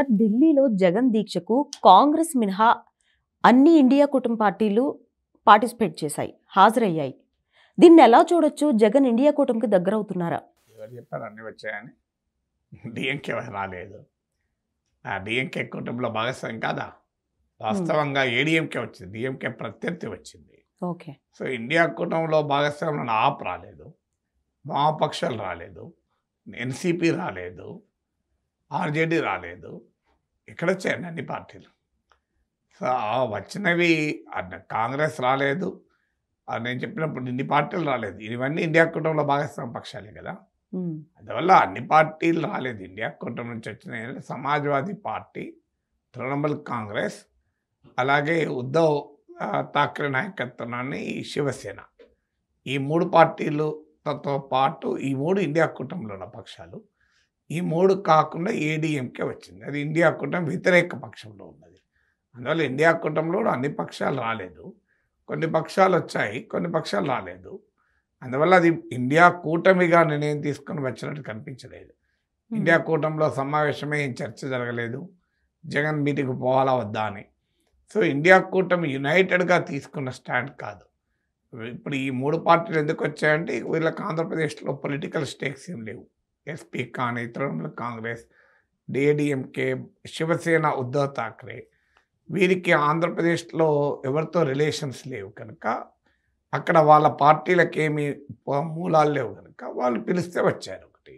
Sir ఢిల్లీలో జగన్ దీక్షకు కాంగ్రెస్ మినహా అన్ని ఇండియా కూటమి పార్టీలు పార్టిసిపేట్ చేశాయి, హాజరయ్యాయి. దీన్ని ఎలా చూడొచ్చు? జగన్ ఇండియా కూటమికి దగ్గరవుతున్నారా? ఎవరు చెప్పారు అన్నీ వచ్చాయని? డిఎంకే రాలేదు. ఆ డిఎంకే కూటమిలో భాగస్వామి కాదా? వాస్తవంగా ఏడీఎంకే వచ్చింది, డిఎంకే ప్రత్యర్థి వచ్చింది. ఓకే. సో ఇండియా కూటమిలో భాగస్వామ్యం ఆప్ రాలేదు, వామపక్షాలు రాలేదు, ఎన్సీపీ రాలేదు, ఆర్జేడీ రాలేదు. ఇక్కడ వచ్చాయండి అన్ని పార్టీలు. సో వచ్చినవి కాంగ్రెస్ రాలేదు, నేను చెప్పినప్పుడు ఇన్ని పార్టీలు రాలేదు. ఇవన్నీ ఇండియా కూటమిలో భాగస్వామ్య పక్షాలే కదా. అందువల్ల అన్ని పార్టీలు రాలేదు. ఇండియా కూటమి నుంచి వచ్చినాయి సమాజ్వాదీ పార్టీ, తృణమూల్ కాంగ్రెస్, అలాగే ఉద్ధవ్ ఠాక్రే నాయకత్వంలోని శివసేన. ఈ మూడు పార్టీలతో పాటు ఈ మూడు ఇండియా కూటమిలో ఉన్న పక్షాలు. ఈ మూడు కాకుండా ఏడీఎంకే వచ్చింది, అది ఇండియా కూటమి వ్యతిరేక పక్షంలో ఉన్నది. అందువల్ల ఇండియా కూటమిలో అన్ని పక్షాలు రాలేదు, కొన్ని పక్షాలు వచ్చాయి, కొన్ని పక్షాలు రాలేదు. అందువల్ల అది ఇండియా కూటమిగా నిర్ణయం తీసుకొని వచ్చినట్టు కనిపించలేదు. ఇండియా కూటమిలో సమావేశమే ఏం చర్చ జరగలేదు, జగన్ మీటింగ్కి పోవాలా వద్దా అని. సో ఇండియా కూటమి యునైటెడ్గా తీసుకున్న స్టాండ్ కాదు. ఇప్పుడు ఈ మూడు పార్టీలు ఎందుకు వచ్చాయంటే వీళ్ళకి ఆంధ్రప్రదేశ్లో పొలిటికల్ స్టేక్స్ ఏం లేవు. ఎస్పీ కానీ, తృణమూల్ కాంగ్రెస్, ఏడీఎంకే, శివసేన, ఉద్ధవ్ ఠాక్రే, వీరికి ఆంధ్రప్రదేశ్లో ఎవరితో రిలేషన్స్ లేవు కనుక, అక్కడ వాళ్ళ పార్టీలకు ఏమి మూలాలు లేవు కనుక వాళ్ళు పిలిస్తే వచ్చారు. ఒకటి.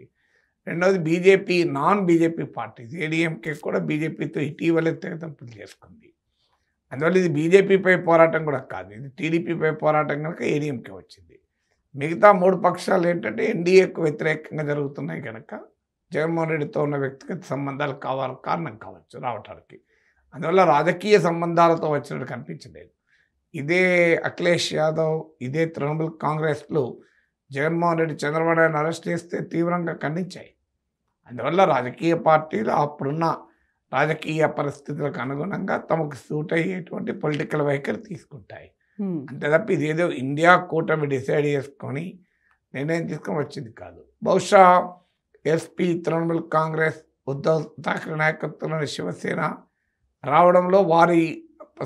రెండవది BJP, non BJP parties, ADMK కూడా బీజేపీతో ఇటీవలే తెగతంపులు చేసుకుంది. అందువల్ల ఇది బీజేపీపై పోరాటం కూడా కాదు, ఇది టీడీపీపై పోరాటం కనుక ఏడీఎంకే వచ్చింది. మిగతా మూడు పక్షాలు ఏంటంటే ఎన్డీఏకు వ్యతిరేకంగా జరుగుతున్నాయి కనుక జగన్మోహన్ రెడ్డితో ఉన్న వ్యక్తిగత సంబంధాలు కారణం కావచ్చు రావటానికి. అందువల్ల రాజకీయ సంబంధాలతో వచ్చినట్టు కనిపించలేదు. ఇదే అఖిలేష్ యాదవ్, ఇదే తృణమూల్ కాంగ్రెస్లు జగన్మోహన్ రెడ్డి, చంద్రబాబు నాయుడు అరెస్ట్ చేస్తే తీవ్రంగా ఖండించాయి. అందువల్ల రాజకీయ పార్టీలు అప్పుడున్న రాజకీయ పరిస్థితులకు అనుగుణంగా తమకు సూట్ అయ్యేటువంటి పొలిటికల్ వైఖరి తీసుకుంటాయి. అంతే తప్ప ఇదేదో ఇండియా కూటమి డిసైడ్ చేసుకొని నిర్ణయం తీసుకొని వచ్చింది కాదు. బహుశా ఎస్పీ, తృణమూల్ కాంగ్రెస్, ఉద్ధవ్ ఠాక్రే నాయకత్వంలోని శివసేన రావడంలో వారి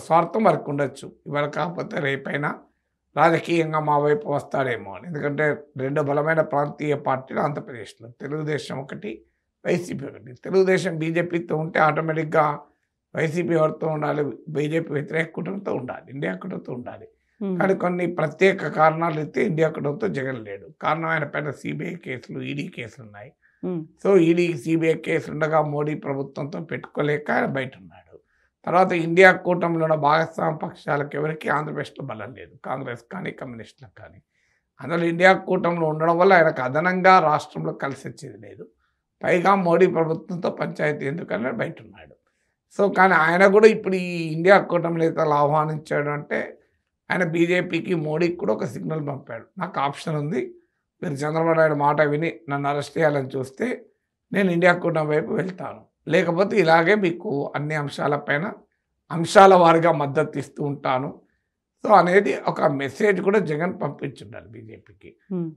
స్వార్థం వరకు ఉండొచ్చు. ఇవాళ కాకపోతే రేపైనా రాజకీయంగా మా వైపు వస్తాడేమో అని. ఎందుకంటే రెండు బలమైన ప్రాంతీయ పార్టీలు ఆంధ్రప్రదేశ్లో, తెలుగుదేశం ఒకటి, వైసీపీ ఒకటి. తెలుగుదేశం బీజేపీతో ఉంటే ఆటోమేటిక్గా వైసీపీ ఎవరితో ఉండాలి? బీజేపీ వ్యతిరేక కూటమితో ఉండాలి, ఇండియా కూటమితో ఉండాలి. కానీ కొన్ని ప్రత్యేక కారణాలు అయితే ఇండియా కూటమితో జగన్ లేడు. కారణం ఆయన పైన సిబిఐ కేసులు, ఈడీ కేసులు ఉన్నాయి. సో ఈడీ, సిబిఐ కేసులు ఉండగా మోడీ ప్రభుత్వంతో పెట్టుకోలేక ఆయన బయట ఉన్నాడు. తర్వాత ఇండియా కూటమిలో ఉన్న భాగస్వామ్య పక్షాలకు ఎవరికి ఆంధ్రప్రదేశ్లో బలం లేదు, కాంగ్రెస్ కానీ, కమ్యూనిస్టులకు కానీ. అందువల్ల ఇండియా కూటమిలో ఉండడం వల్ల ఆయనకు అదనంగా రాష్ట్రంలో కలిసి వచ్చేది లేదు. పైగా మోడీ ప్రభుత్వంతో పంచాయతీ ఎందుకని బయట ఉన్నాడు. సో కానీ ఆయన కూడా ఇప్పుడు ఈ ఇండియా కూటమి నేతలు ఆహ్వానించాడు అంటే ఆయన బీజేపీకి, మోడీకి కూడా ఒక సిగ్నల్ పంపాడు. నాకు ఆప్షన్ ఉంది, మీరు చంద్రబాబు నాయుడు మాట విని నన్ను అరెస్ట్ చేయాలని చూస్తే నేను ఇండియా కూటమి వైపు వెళ్తాను, లేకపోతే ఇలాగే మీకు అన్ని అంశాలపైన అంశాల వారిగా మద్దతు ఇస్తూ ఉంటాను. సో అనేది ఒక మెసేజ్ కూడా జగన్ పంపించుండాలి బీజేపీకి.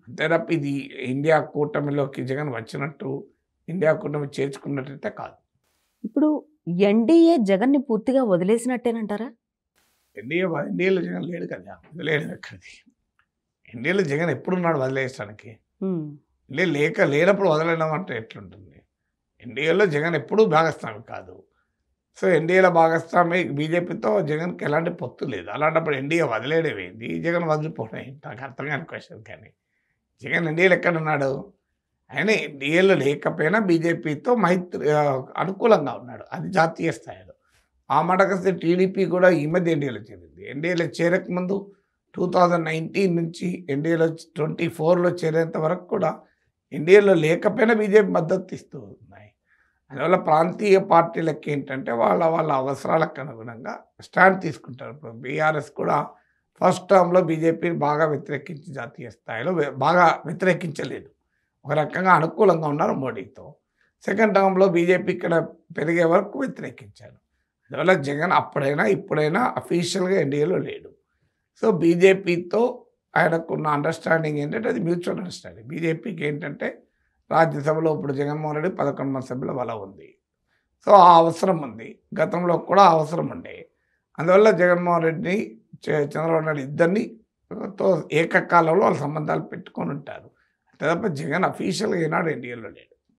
అంతే తప్ప ఇది ఇండియా కూటమిలోకి జగన్ వచ్చినట్టు, ఇండియా కూటమి చేర్చుకున్నట్టయితే కాదు. ఇప్పుడు ఎన్డీఏ జగన్ని పూర్తిగా వదిలేసినట్టేనంటారా? ఎన్డీఏలో జగన్ లేడు కదా, వదిలేడు ఎక్కడిది. ఎన్డీఏలో జగన్ ఎప్పుడున్నాడు వదిలేయడానికి? ఎన్డీఏ లేనప్పుడు వదలడం అంటే ఎట్లుంటుంది? ఎన్డీఏలో జగన్ ఎప్పుడూ భాగస్వామి కాదు. సో ఎన్డీఏలో భాగస్వామి బీజేపీతో జగన్కి ఎలాంటి పొత్తు లేదు. అలాంటప్పుడు ఎన్డీఏ వదిలేడేమైంది, జగన్ వదిలిపోవడం నాకు అర్థం కాని క్వశ్చన్. కానీ జగన్ ఎన్డీఏలో ఎక్కడున్నాడు? ఆయన ఎన్డీఏలో లేకపోయినా బీజేపీతో అనుకూలంగా ఉన్నాడు, అది జాతీయ స్థాయిలో. ఆ మాటకొస్తే టీడీపీ కూడా ఈ మధ్య ఎన్డీఏలో చేరింది. ఎన్డీఏలో చేరకముందు 2019 నుంచి ఎన్డీఏలో 24లో చేరేంత వరకు కూడా ఎన్డీఏలో లేకపోయినా బీజేపీ మద్దతు ఇస్తూ ఉన్నాయి. అందువల్ల ప్రాంతీయ పార్టీలకు ఏంటంటే వాళ్ళ అవసరాలకు అనుగుణంగా స్టాండ్ తీసుకుంటారు. ఇప్పుడు బీఆర్ఎస్ కూడా ఫస్ట్ టర్మ్లో బీజేపీని బాగా వ్యతిరేకించి జాతీయ స్థాయిలో బాగా వ్యతిరేకించలేదు, ఒక రకంగా అనుకూలంగా ఉన్నారు మోడీతో. సెకండ్ టర్మ్లో బీజేపీ ఇక్కడ పెరిగే వరకు వ్యతిరేకించారు. అందువల్ల జగన్ అప్పుడైనా ఇప్పుడైనా అఫీషియల్గా ఎన్డీఏలో లేడు. సో బీజేపీతో ఆయనకున్న అండర్స్టాండింగ్ ఏంటంటే అది మ్యూచువల్ అండర్స్టాండింగ్. బీజేపీకి ఏంటంటే రాజ్యసభలో ఇప్పుడు జగన్మోహన్ రెడ్డి 11 మంది సభ్యుల బలం ఉంది. సో ఆ అవసరం ఉంది. గతంలో కూడా ఆ అవసరం ఉండే. అందువల్ల జగన్మోహన్ రెడ్డిని, చంద్రబాబు నాయుడు ఇద్దరిని తో ఏకకాలంలో వాళ్ళ సంబంధాలు పెట్టుకొని ఉంటారు. అంతే తప్ప జగన్ అఫీషియల్‌గా ఈనాడు ఎన్డీఏలో లేడు.